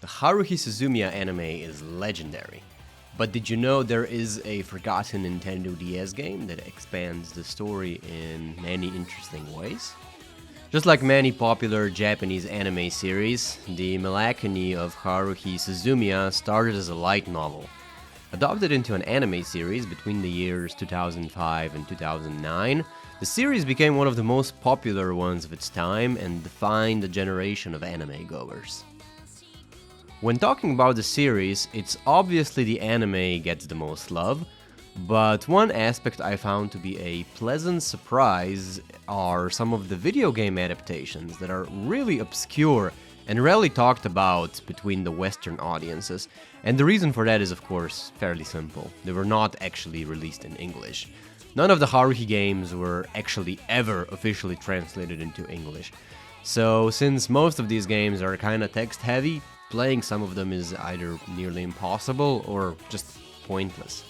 Haruhi Suzumiya anime is legendary. But did you know there is a forgotten Nintendo DS game that expands the story in many interesting ways? Just like many popular Japanese anime series, the Melakony of Haruhi Suzumiya started as a light novel. Adopted into an anime series between the years 2005 and 2009, the series became one of the most popular ones of its time and defined a generation of anime goers. When talking about the series, it's obviously the anime gets the most love, but one aspect I found to be a pleasant surprise are some of the video game adaptations that are really obscure and rarely talked about between the Western audiences, and the reason for that is of course fairly simple. They were not actually released in English. None of the Haruhi games were actually ever officially translated into English. So since most of these games are kinda text heavy, playing some of them is either nearly impossible or just pointless.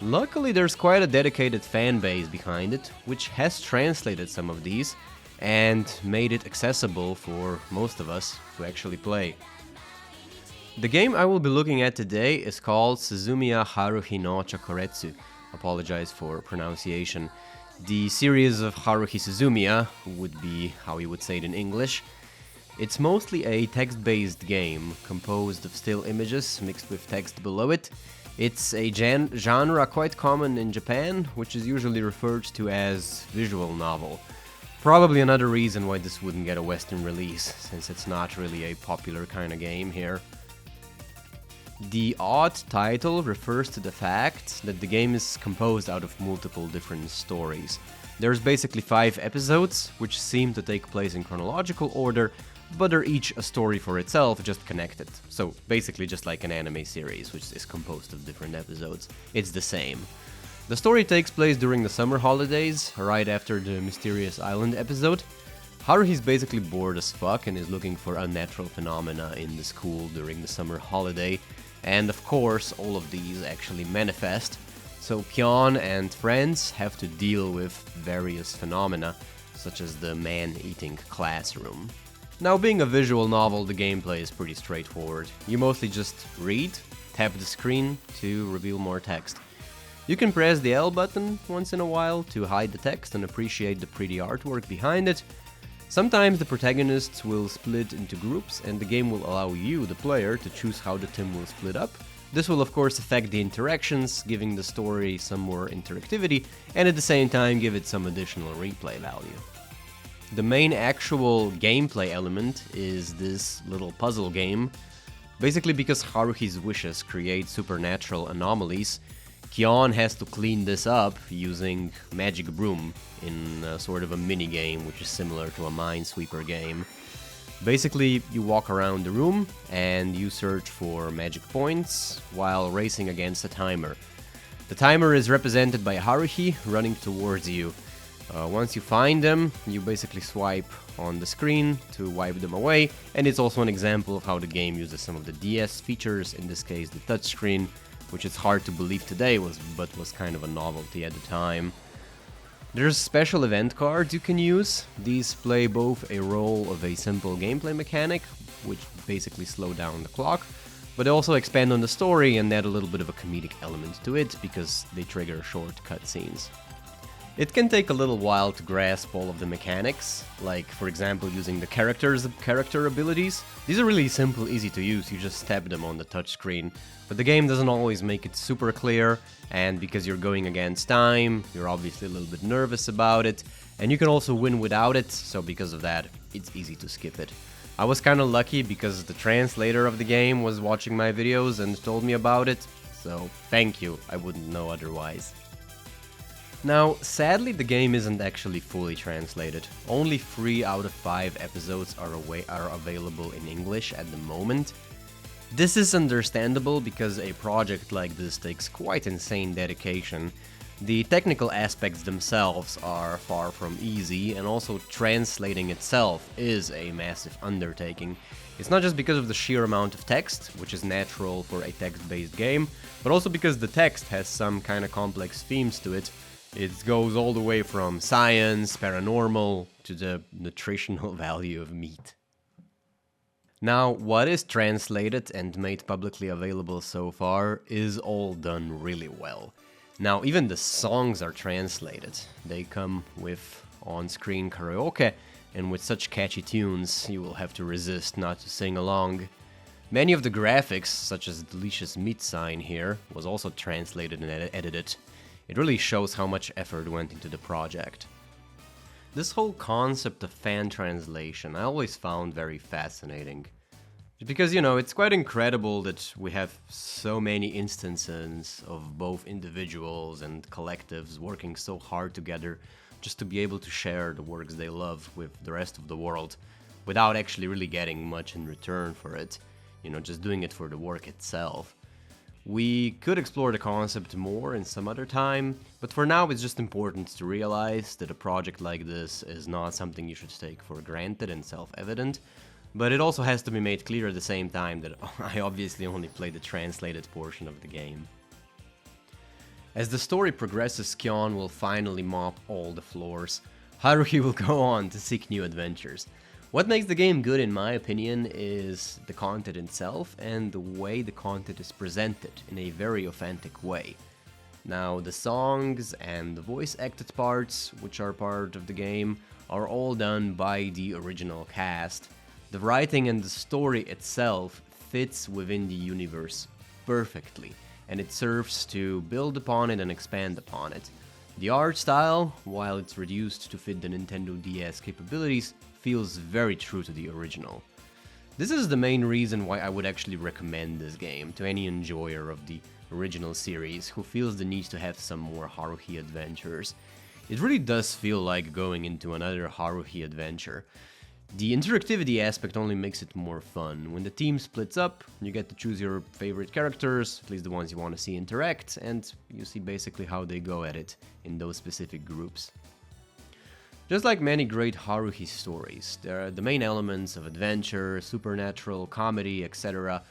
Luckily, there's quite a dedicated fan base behind it, which has translated some of these and made it accessible for most of us to actually play. The game I will be looking at today is called Suzumiya Haruhi no Chokuretsu. Apologize for pronunciation. The Series of Haruhi Suzumiya would be how you would say it in English. It's mostly a text-based game, composed of still images mixed with text below it. It's a genre quite common in Japan, which is usually referred to as visual novel. Probably another reason why this wouldn't get a Western release, since it's not really a popular kind of game here. The odd title refers to the fact that the game is composed out of multiple different stories. There's basically 5 episodes, which seem to take place in chronological order, but are each a story for itself, just connected. So basically just like an anime series, which is composed of different episodes. It's the same. The story takes place during the summer holidays, right after the Mysterious Island episode. Haruhi's basically bored as fuck and is looking for unnatural phenomena in the school during the summer holiday, and of course all of these actually manifest, so Pyon and friends have to deal with various phenomena, such as the man-eating classroom. Now, being a visual novel, the gameplay is pretty straightforward. You mostly just read, tap the screen to reveal more text. You can press the L button once in a while to hide the text and appreciate the pretty artwork behind it. Sometimes the protagonists will split into groups and the game will allow you, the player, to choose how the team will split up. This will of course affect the interactions, giving the story some more interactivity and at the same time give it some additional replay value. The main actual gameplay element is this little puzzle game. Basically because Haruhi's wishes create supernatural anomalies, Kyon has to clean this up using Magic Broom in sort of a mini-game which is similar to a Minesweeper game. Basically, you walk around the room and you search for magic points while racing against a timer. The timer is represented by Haruhi running towards you. Once you find them, you basically swipe on the screen to wipe them away, and it's also an example of how the game uses some of the DS features, in this case the touchscreen, which is hard to believe today but was kind of a novelty at the time. There's special event cards you can use. These play both a role of a simple gameplay mechanic, which basically slow down the clock, but they also expand on the story and add a little bit of a comedic element to it because they trigger short cutscenes. It can take a little while to grasp all of the mechanics, like for example using the character abilities. These are really simple, easy to use, you just tap them on the touchscreen. But the game doesn't always make it super clear, and because you're going against time, you're obviously a little bit nervous about it, and you can also win without it, so because of that, it's easy to skip it. I was kinda lucky because the translator of the game was watching my videos and told me about it, so thank you, I wouldn't know otherwise. Now, sadly the game isn't actually fully translated. Only 3 out of 5 episodes are available in English at the moment. This is understandable because a project like this takes quite insane dedication. The technical aspects themselves are far from easy, and also translating itself is a massive undertaking. It's not just because of the sheer amount of text, which is natural for a text-based game, but also because the text has some kind of complex themes to it. It goes all the way from science, paranormal, to the nutritional value of meat. Now, what is translated and made publicly available so far is all done really well. Now, even the songs are translated. They come with on-screen karaoke, and with such catchy tunes, you will have to resist not to sing along. Many of the graphics, such as the delicious meat sign here, was also translated and edited. It really shows how much effort went into the project. This whole concept of fan translation I always found very fascinating. Because, it's quite incredible that we have so many instances of both individuals and collectives working so hard together just to be able to share the works they love with the rest of the world without actually really getting much in return for it, just doing it for the work itself. We could explore the concept more in some other time, but for now it's just important to realize that a project like this is not something you should take for granted and self-evident, but it also has to be made clear at the same time that I obviously only played the translated portion of the game. As the story progresses, Kyon will finally mop all the floors. Haruhi will go on to seek new adventures. What makes the game good, in my opinion, is the content itself and the way the content is presented in a very authentic way. Now, the songs and the voice-acted parts, which are part of the game, are all done by the original cast. The writing and the story itself fits within the universe perfectly, and it serves to build upon it and expand upon it. The art style, while it's reduced to fit the Nintendo DS capabilities, feels very true to the original. This is the main reason why I would actually recommend this game to any enjoyer of the original series who feels the need to have some more Haruhi adventures. It really does feel like going into another Haruhi adventure. The interactivity aspect only makes it more fun. When the team splits up, you get to choose your favorite characters, at least the ones you want to see interact, and you see basically how they go at it in those specific groups. Just like many great Haruhi stories, the main elements of adventure, supernatural, comedy, etc.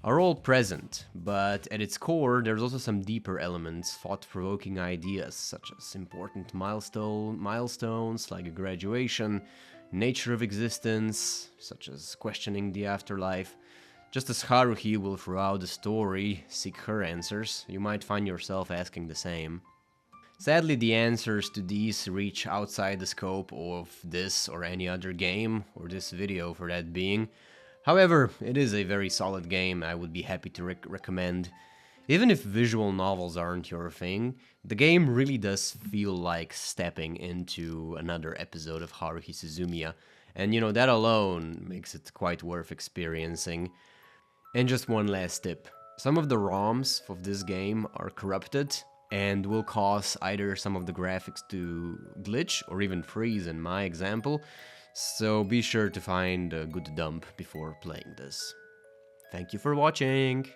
are all present, but at its core there's also some deeper elements, thought-provoking ideas such as important milestones like a graduation, nature of existence, such as questioning the afterlife. Just as Haruhi will throughout the story seek her answers, you might find yourself asking the same. Sadly, the answers to these reach outside the scope of this or any other game, or this video for that being. However, it is a very solid game I would be happy to recommend. Even if visual novels aren't your thing, the game really does feel like stepping into another episode of Haruhi Suzumiya, and that alone makes it quite worth experiencing. And just one last tip, some of the ROMs of this game are corrupted, and will cause either some of the graphics to glitch or even freeze in my example, so be sure to find a good dump before playing this. Thank you for watching!